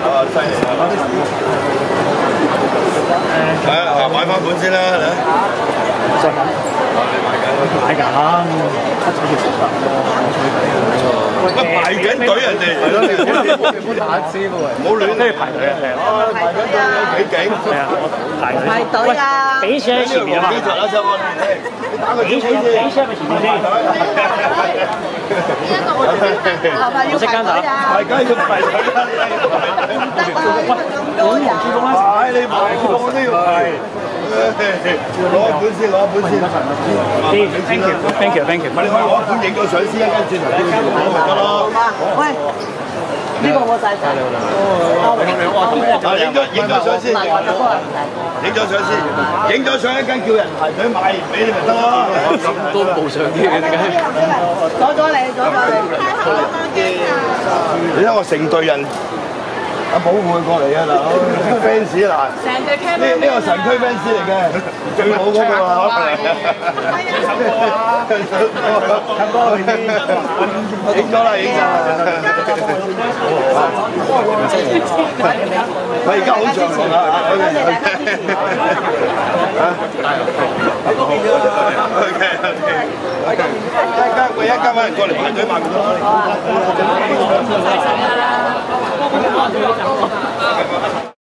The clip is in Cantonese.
啊，犀利啊！買翻本先啦，買緊，乜排緊隊人哋？係咯，你唔好打先喎，唔好亂都要排隊啊！排緊隊有幾勁？係啊，排隊啊！比車前面啊嘛，你打個招呼先。比車咪前面先。我識跟隊啊！係梗係要排隊啦！我唔知道啦。唉，你排我都要排。攞一本先，攞一本先。Thank you。你可以攞一本影個相先，一陣轉頭先攞咪得咯。喂，呢個我帶晒。影咗相先，影咗相先，影咗相一陣叫人排隊買俾你咪得咯。都冇相機嘅點解？阻咗你。你睇我成隊人。阿寶會過嚟啊，大佬 fans 嗱，呢個神區 fans 嚟嘅，最好嗰個啊，唱歌去先，影咗啦，佢而家好長啊，一間人過嚟排隊買唔到。